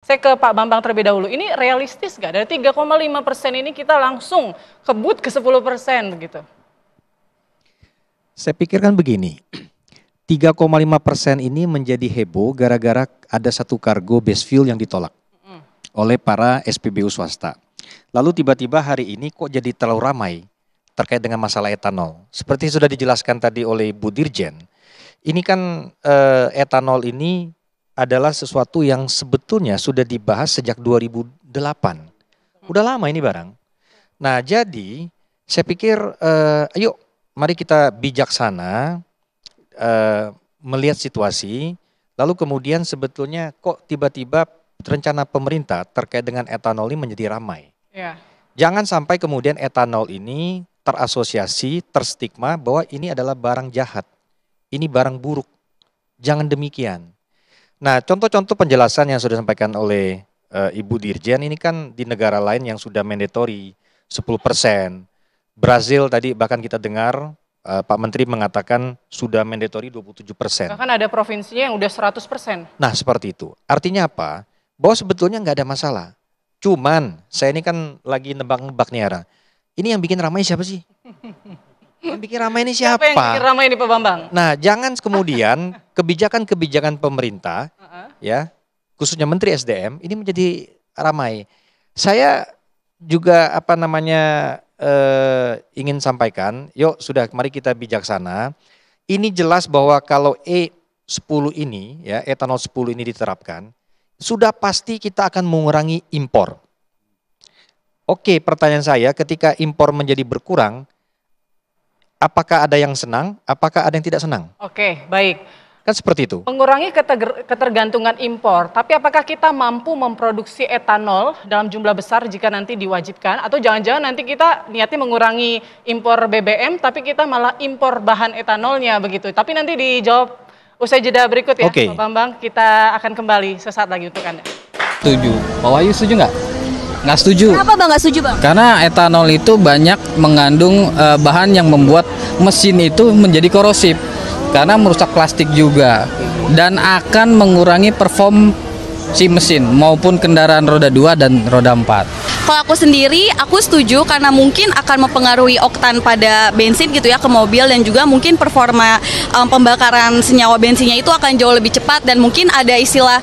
Saya ke Pak Bambang terlebih dahulu. Ini realistis nggak? Dari 3,5% ini kita langsung kebut ke 10% begitu. Saya pikirkan begini, 3,5% ini menjadi heboh gara-gara ada satu kargo base fuel yang ditolak oleh para SPBU swasta. Lalu tiba-tiba hari ini kok jadi terlalu ramai terkait dengan masalah etanol. Seperti sudah dijelaskan tadi oleh Bu Dirjen, ini kan etanol ini adalah sesuatu yang sebetulnya sudah dibahas sejak 2008. Udah lama ini barang. Nah jadi saya pikir ayo mari kita bijaksana melihat situasi. Lalu kemudian sebetulnya kok tiba-tiba rencana pemerintah terkait dengan etanol ini menjadi ramai. Ya. Jangan sampai kemudian etanol ini terasosiasi, terstigma bahwa ini adalah barang jahat. Ini barang buruk. Jangan demikian. Nah, contoh-contoh penjelasan yang sudah disampaikan oleh Ibu Dirjen ini kan di negara lain yang sudah mandatory 10%. Brazil tadi bahkan kita dengar Pak Menteri mengatakan sudah mandatory 27%. Bahkan ada provinsinya yang udah 100%. Nah, seperti itu. Artinya apa? Bahwa sebetulnya nggak ada masalah. Cuman saya ini kan lagi nebak-nebak nih Ara. Ini yang bikin ramai siapa sih? Yang bikin ramai ini siapa? Siapa yang bikin ramai ini Pak Bambang? Nah, jangan kemudian kebijakan-kebijakan pemerintah, ya, khususnya Menteri SDM, ini menjadi ramai. Saya juga ingin sampaikan, yuk sudah mari kita bijaksana. Ini jelas bahwa kalau E10 ini, ya, etanol 10 ini diterapkan, sudah pasti kita akan mengurangi impor. Oke, pertanyaan saya, ketika impor menjadi berkurang, apakah ada yang senang, apakah ada yang tidak senang? Oke, baik. Kan seperti itu. Mengurangi ketergantungan impor, tapi apakah kita mampu memproduksi etanol dalam jumlah besar jika nanti diwajibkan? Atau jangan-jangan nanti kita niatnya mengurangi impor BBM, tapi kita malah impor bahan etanolnya begitu. Tapi nanti dijawab usai jeda berikut ya, Pak Bambang. Kita akan kembali sesaat lagi untuk Anda. Setuju. Pak Wahyu setuju nggak? Nggak setuju. Kenapa Bang nggak setuju Bang? Karena etanol itu banyak mengandung bahan yang membuat mesin itu menjadi korosif. Karena merusak plastik juga. Dan akan mengurangi perform si mesin maupun kendaraan roda 2 dan roda 4. Kalau aku sendiri, aku setuju karena mungkin akan mempengaruhi oktan pada bensin gitu ya ke mobil dan juga mungkin performa pembakaran senyawa bensinnya itu akan jauh lebih cepat dan mungkin ada istilah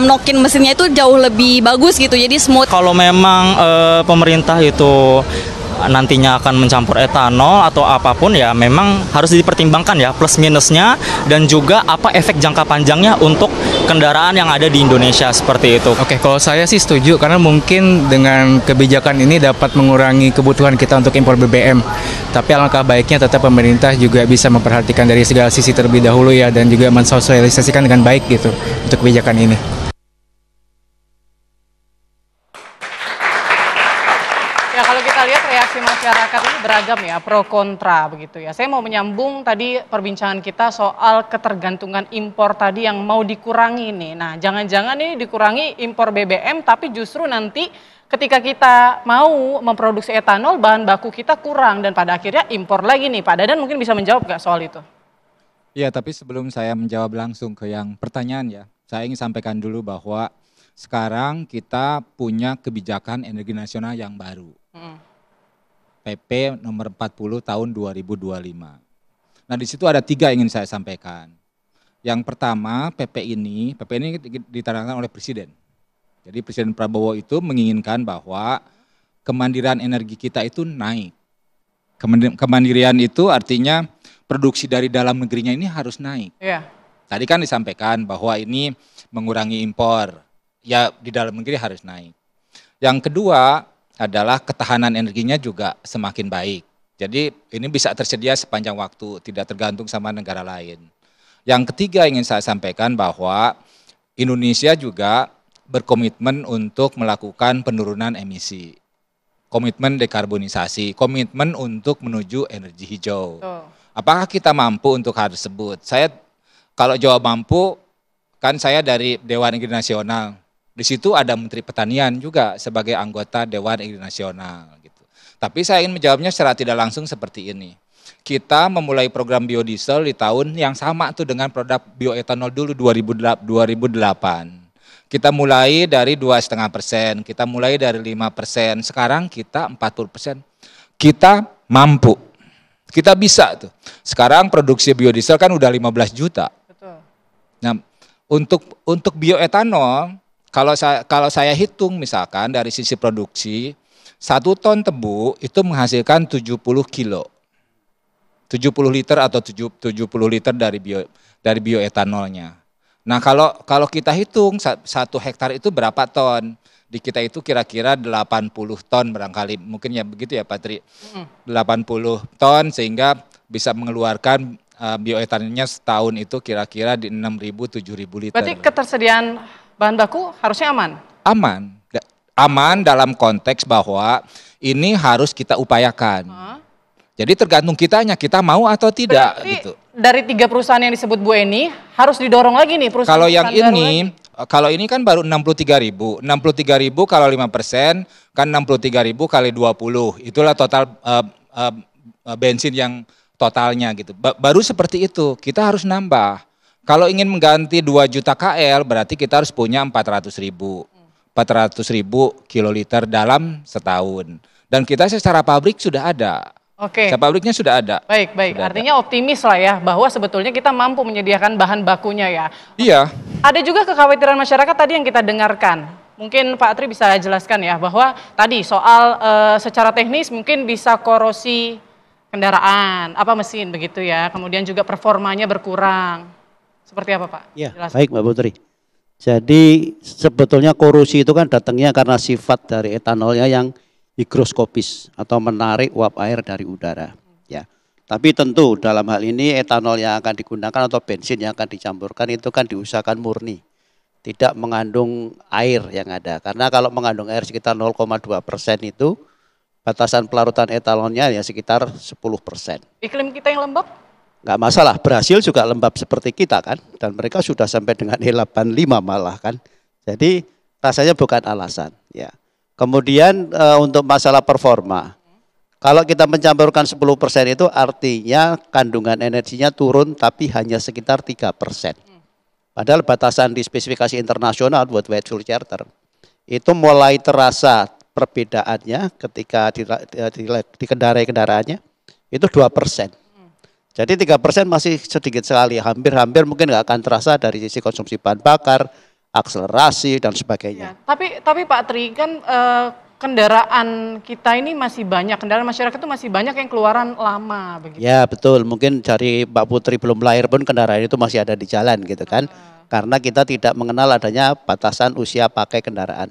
nokin mesinnya itu jauh lebih bagus gitu, jadi smooth. Kalau memang pemerintah itu nantinya akan mencampur etanol atau apapun ya memang harus dipertimbangkan ya plus minusnya dan juga apa efek jangka panjangnya untuk kendaraan yang ada di Indonesia seperti itu. Oke, kalau saya sih setuju karena mungkin dengan kebijakan ini dapat mengurangi kebutuhan kita untuk impor BBM. Tapi alangkah baiknya tetap pemerintah juga bisa memperhatikan dari segala sisi terlebih dahulu ya dan juga mensosialisasikan dengan baik gitu untuk kebijakan ini. Ya kalau kita lihat reaksi masyarakat ini beragam ya, pro kontra begitu ya. Saya mau menyambung tadi perbincangan kita soal ketergantungan impor tadi yang mau dikurangi nih. Nah jangan-jangan ini dikurangi impor BBM tapi justru nanti ketika kita mau memproduksi etanol bahan baku kita kurang dan pada akhirnya impor lagi nih. Pak Dadan mungkin bisa menjawab nggak soal itu? Iya, tapi sebelum saya menjawab langsung ke yang pertanyaan ya, saya ingin sampaikan dulu bahwa sekarang kita punya kebijakan energi nasional yang baru. PP nomor 40 tahun 2025. Nah di situ ada 3 yang ingin saya sampaikan. Yang pertama PP ini ditandatangani oleh Presiden. Jadi Presiden Prabowo itu menginginkan bahwa kemandirian energi kita itu naik. Kemandirian itu artinya produksi dari dalam negerinya ini harus naik. Iya. Tadi kan disampaikan bahwa ini mengurangi impor. Ya di dalam negeri harus naik. Yang kedua adalah ketahanan energinya juga semakin baik. Jadi ini bisa tersedia sepanjang waktu, tidak tergantung sama negara lain. Yang ketiga ingin saya sampaikan bahwa Indonesia juga berkomitmen untuk melakukan penurunan emisi. Komitmen dekarbonisasi, komitmen untuk menuju energi hijau. Apakah kita mampu untuk hal tersebut? Saya kalau jawab mampu, kan saya dari Dewan Energi Nasional. Di situ ada Menteri Pertanian juga sebagai anggota Dewan Energi Nasional gitu. Tapi saya ingin menjawabnya secara tidak langsung seperti ini. Kita memulai program biodiesel di tahun yang sama tuh dengan produk bioetanol dulu 2008. Kita mulai dari 2,5%, kita mulai dari 5%, sekarang kita 40%. Kita mampu, kita bisa tuh. Sekarang produksi biodiesel kan udah 15 juta. Betul. Nah, untuk bioetanol, kalau saya hitung misalkan dari sisi produksi, 1 ton tebu itu menghasilkan 70 kilo. 70 liter atau 70 liter dari bioetanolnya. Nah, kalau kita hitung 1 hektar itu berapa ton? Di kita itu kira-kira 80 ton barangkali. Mungkin ya begitu ya Pak Tri. 80 ton sehingga bisa mengeluarkan bioetanolnya setahun itu kira-kira di 6.000 7.000 liter. Berarti ketersediaan bahan baku harusnya aman? Aman. Aman dalam konteks bahwa ini harus kita upayakan. Jadi tergantung kitanya, kita mau atau tidak. Berarti gitu. Dari 3 perusahaan yang disebut Bu Eni harus didorong lagi nih perusahaan. Kalau yang baru ini, kalau ini kan baru 63.000. 63.000 kalau 5% kan 63.000 kali 20. Itulah total bensin yang totalnya gitu. Baru seperti itu, kita harus nambah. Kalau ingin mengganti 2 juta KL berarti kita harus punya 400.000. 400.000 kiloliter dalam setahun. Dan kita secara pabrik sudah ada. Oke. Pabriknya sudah ada. Baik. Sudah Artinya optimis lah ya bahwa sebetulnya kita mampu menyediakan bahan bakunya ya. Iya. Ada juga kekhawatiran masyarakat tadi yang kita dengarkan. Mungkin Pak Tri bisa jelaskan ya bahwa tadi soal secara teknis mungkin bisa korosi kendaraan, mesin begitu ya. Kemudian juga performanya berkurang. Seperti apa Pak? Ya, Jelaskan. baik Mbak Putri. Jadi sebetulnya korosi itu kan datangnya karena sifat dari etanolnya yang higroskopis atau menarik uap air dari udara. Ya, tapi tentu dalam hal ini etanol yang akan digunakan atau bensin yang akan dicampurkan itu kan diusahakan murni, tidak mengandung air yang ada. Karena kalau mengandung air sekitar 0,2% itu batasan pelarutan etanolnya ya sekitar 10%. Iklim kita yang lembab? Nggak masalah, Brasil juga lembab seperti kita kan, dan mereka sudah sampai dengan E85 malah kan. Jadi rasanya bukan alasan. Ya. Kemudian untuk masalah performa, kalau kita mencampurkan 10% itu artinya kandungan energinya turun tapi hanya sekitar 3%. Padahal batasan di spesifikasi internasional buat wet fuel charter itu mulai terasa perbedaannya ketika dikendarai kendaraannya itu 2%. Jadi 3% masih sedikit sekali, hampir-hampir mungkin nggak akan terasa dari sisi konsumsi bahan bakar, akselerasi dan sebagainya. Ya, tapi Pak Tri kan kendaraan kita ini masih banyak, kendaraan masyarakat itu masih banyak yang keluaran lama begitu. Ya betul, mungkin dari Mbak Putri belum lahir pun kendaraan itu masih ada di jalan gitu kan. Karena kita tidak mengenal adanya batasan usia pakai kendaraan.